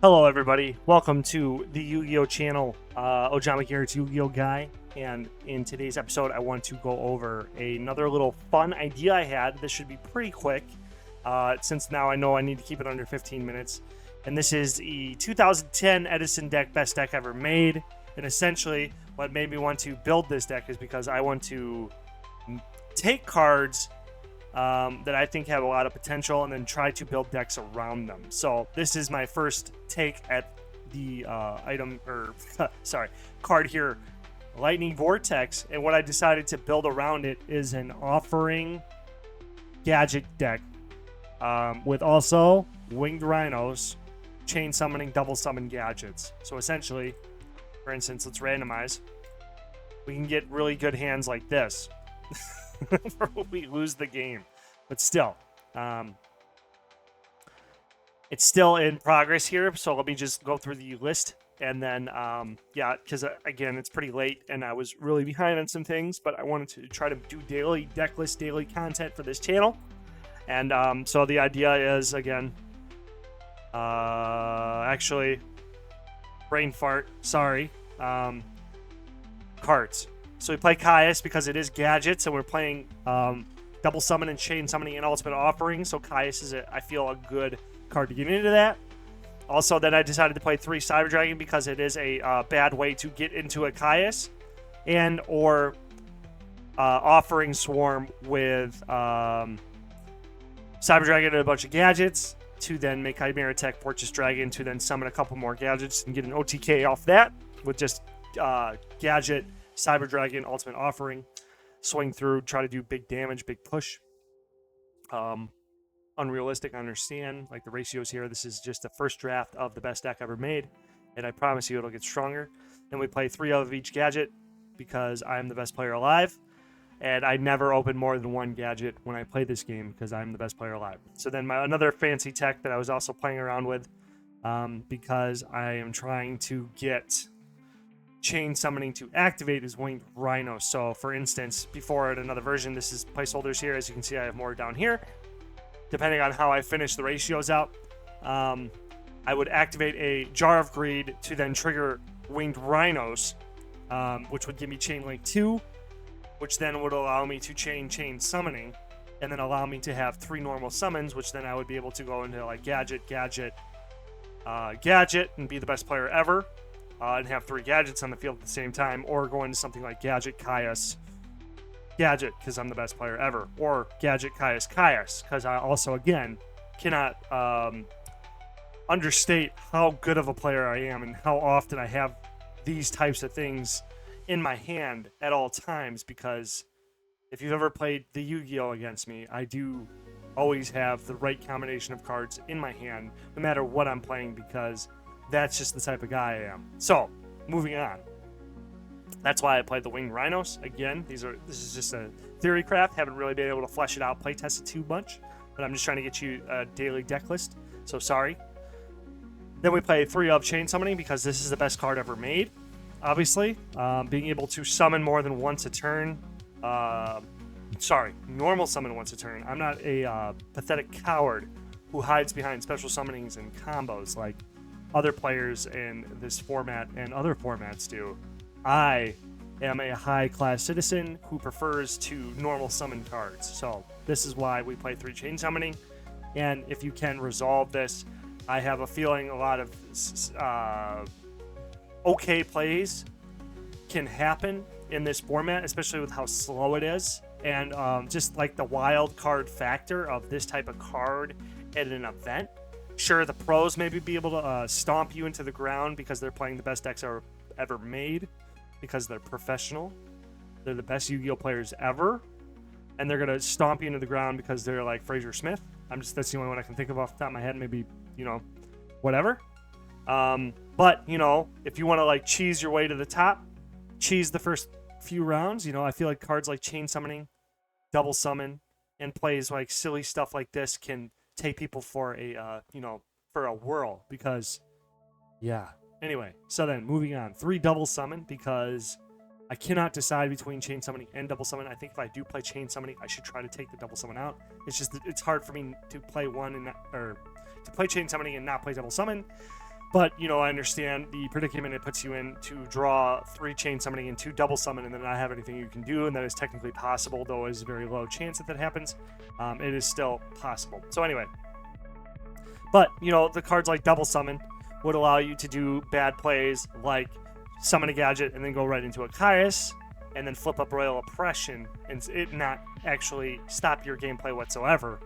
Hello everybody, welcome to the Yu-Gi-Oh channel. Ojama here, it's Yu-Gi-Oh guy, and in today's episode I want to go over another little fun idea I had. This should be pretty quick, since now I know I need to keep it under 15 minutes. And this is the 2010 Edison deck, best deck ever made. And essentially what made me want to build this deck is because I want to take cards that I think have a lot of potential and then try to build decks around them. So this is my first take at the card here, Lightning Vortex, and what I decided to build around it is an offering gadget deck with also winged rhinos, chain summoning, double summon gadgets. So essentially, for instance, let's randomize. We can get really good hands like this. We lose the game, but still it's still in progress here, so let me just go through the list and then because again it's pretty late and I was really behind on some things, but I wanted to try to do daily deck list, daily content for this channel. And so the idea is, again, actually brain fart, sorry, cards. So we play Caius because it is gadgets, and we're playing double summon and chain summoning and ultimate offering. So Caius is, I feel, a good card to get into that. Also, then I decided to play 3 Cyber Dragon because it is a bad way to get into a Caius, and or offering Swarm with Cyber Dragon and a bunch of gadgets to then make Chimera Tech Fortress Dragon to then summon a couple more gadgets and get an OTK off that with just gadget, Cyber Dragon, ultimate offering, swing through, try to do big damage, big push. Unrealistic, I understand, like the ratios here. This is just the first draft of the best deck ever made, and I promise you it'll get stronger. Then we play 3 of each gadget because I'm the best player alive, and I never open more than 1 gadget when I play this game because I'm the best player alive. So then another fancy tech that I was also playing around with, because I am trying to get chain summoning to activate, is winged rhino. So for instance, before at another version, this is placeholders here. As you can see, I have more down here. Depending on how I finish the ratios out, I would activate a Jar of Greed to then trigger winged rhinos, which would give me chain link 2, which then would allow me to chain summoning, and then allow me to have 3 normal summons, which then I would be able to go into like gadget, and be the best player ever. And have 3 gadgets on the field at the same time, or go into something like Gadget, Caius, Gadget, because I'm the best player ever, or Gadget, Caius, because I also, again, cannot understate how good of a player I am and how often I have these types of things in my hand at all times, because if you've ever played the Yu-Gi-Oh against me, I do always have the right combination of cards in my hand, no matter what I'm playing, because that's just the type of guy I am. So, moving on. That's why I played the winged rhinos. Again, this is just a theory craft. Haven't really been able to flesh it out, play test it too much. But I'm just trying to get you a daily deck list. So sorry. Then we play 3 of chain summoning because this is the best card ever made. Obviously, being able to summon more than once a turn. Normal summon once a turn. I'm not a pathetic coward who hides behind special summonings and combos like other players in this format and other formats do. I am a high-class citizen who prefers to normal summon cards. So this is why we play 3 chain summoning. And if you can resolve this, I have a feeling a lot of okay plays can happen in this format, especially with how slow it is. And just like the wild card factor of this type of card at an event. Sure, the pros maybe be able to stomp you into the ground because they're playing the best decks ever made, because they're professional. They're the best Yu-Gi-Oh players ever, and they're gonna stomp you into the ground because they're like Fraser Smith. That's the only one I can think of off the top of my head. Maybe, whatever. But if you want to like cheese your way to the top, cheese the first few rounds. I feel like cards like chain summoning, double summon, and plays like silly stuff like this can take people for a whirl, because anyway, so then moving on, 3 double summon because I cannot decide between chain summoning and double summon. I think if I do play chain summoning, I should try to take the double summon out. It's hard for me to play to play chain summoning and not play double summon, But, you know, I understand the predicament it puts you in to draw 3 chain summoning and 2 double summon and then not have anything you can do, and that is technically possible, though it is a very low chance that happens. It is still possible. So anyway. But, you know, the cards like double summon would allow you to do bad plays like summon a gadget and then go right into a Caius and then flip up Royal Oppression and it not actually stop your gameplay whatsoever.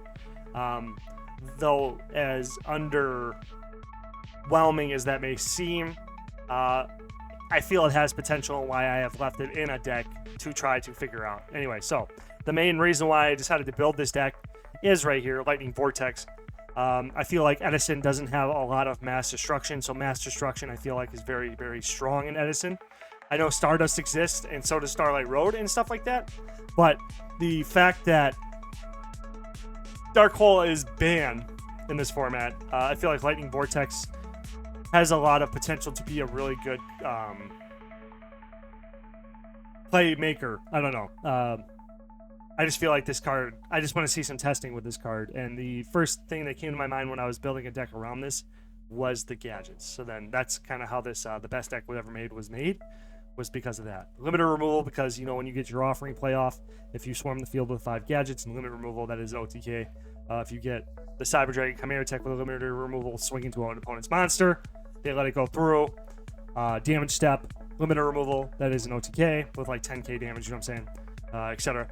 Though as underwhelming as that may seem, I feel it has potential and why I have left it in a deck to try to figure out. Anyway, so the main reason why I decided to build this deck is right here, Lightning Vortex. I feel like Edison doesn't have a lot of mass destruction, so mass destruction I feel like is very, very strong in Edison. I know Stardust exists, and so does Starlight Road and stuff like that, but the fact that Dark Hole is banned in this format, I feel like Lightning Vortex has a lot of potential to be a really good playmaker. I don't know. I just feel like this card, I just want to see some testing with this card. And the first thing that came to my mind when I was building a deck around this was the gadgets. So then that's kind of how this, the best deck we've ever made was because of that. Limiter removal, because, you know, when you get your offering play off, if you swarm the field with 5 gadgets and limit removal, that is OTK. If you get the Cyber Dragon Chimera Tech with a limiter removal, swing into an opponent's monster, they let it go through. Damage step, limiter removal, that is an OTK with like 10k damage, you know what I'm saying, etc.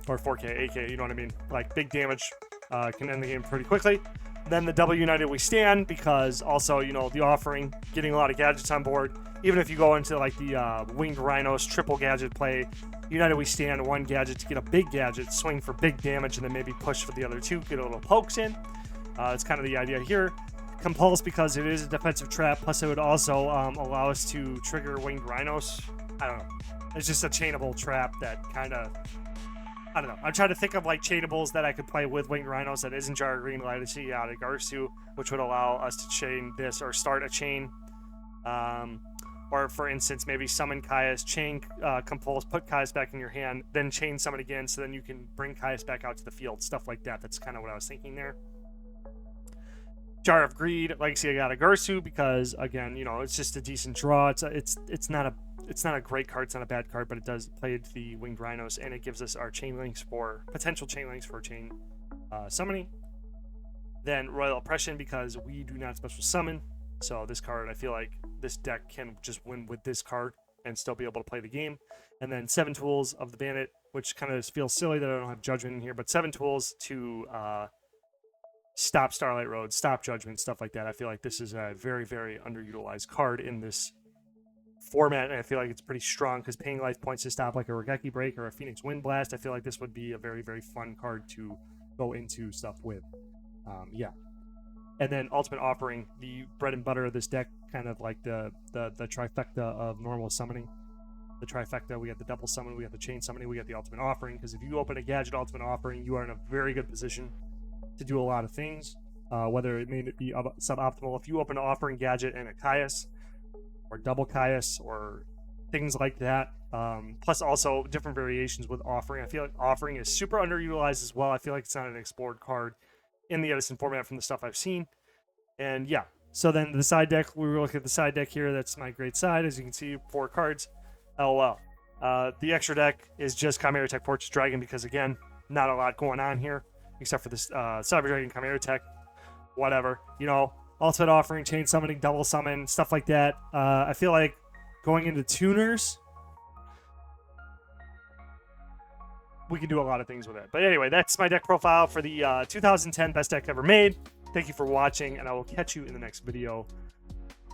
Or 4k, 8k, you know what I mean? Like big damage can end the game pretty quickly. Then the double United We Stand, because also, you know, the offering, getting a lot of gadgets on board. Even if you go into like the Winged Rhinos triple gadget play, United We Stand, 1 gadget to get a big gadget, swing for big damage, and then maybe push for the other 2, get a little pokes in. That's kind of the idea here. Compulse, because it is a defensive trap, plus it would also allow us to trigger Winged Rhinos. I don't know. It's just a chainable trap that kind of... I don't know. I'm trying to think of like chainables that I could play with Winged Rhinos that isn't Jar Green Legacy out of Garsu, which would allow us to chain this or start a chain. Or for instance, maybe summon Caius, chain Compulse, put Caius back in your hand, then chain summon again, so then you can bring Caius back out to the field, stuff like that. That's kind of what I was thinking there. Jar of Greed, Legacy out of Garsu, because again, you know, it's just a decent draw. It's not a great card, it's not a bad card, but it does play the Winged Rhinos, and it gives us our chain links for potential chain links for chain summoning. Then Royal Oppression, because we do not special summon. So this card, I feel like this deck can just win with this card and still be able to play the game. And then 7 tools of the Bandit, which kind of feels silly that I don't have Judgment in here, but 7 tools to stop Starlight Road, stop Judgment, stuff like that. I feel like this is a very, very underutilized card in this format, and I feel like it's pretty strong because paying life points to stop like a Regeki Break or a Phoenix Wind Blast, I feel like this would be a very, very fun card to go into stuff with. Yeah. And then Ultimate Offering, the bread and butter of this deck, kind of like the trifecta of normal summoning. The trifecta, we got the double summon, we got the chain summoning, we got the Ultimate Offering, because if you open a gadget Ultimate Offering, you are in a very good position to do a lot of things, whether it may be suboptimal. If you open an Offering gadget and a Caius, or double Caius, or things like that, plus also different variations with Offering. I feel like Offering is super underutilized as well. I feel like it's not an explored card in the Edison format from the stuff I've seen. And yeah, so then the side deck, we were looking at the side deck here. That's my great side. As you can see, 4 cards. LOL. The extra deck is just Chimera Tech Fortress Dragon, because again, not a lot going on here except for this Cyber Dragon Chimera Tech. Whatever, you know, Ultimate Offering, chain summoning, double summon, stuff like that. I feel like going into tuners, we can do a lot of things with it. But anyway, that's my deck profile for the 2010 best deck ever made. Thank you for watching, and I will catch you in the next video.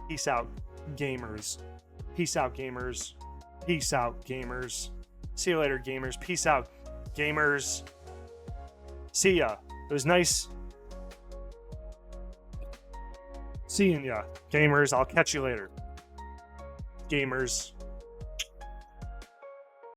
Peace out, gamers. Peace out, gamers. Peace out, gamers. See you later, gamers. Peace out, gamers. See ya. It was nice seeing ya, gamers. I'll catch you later, gamers.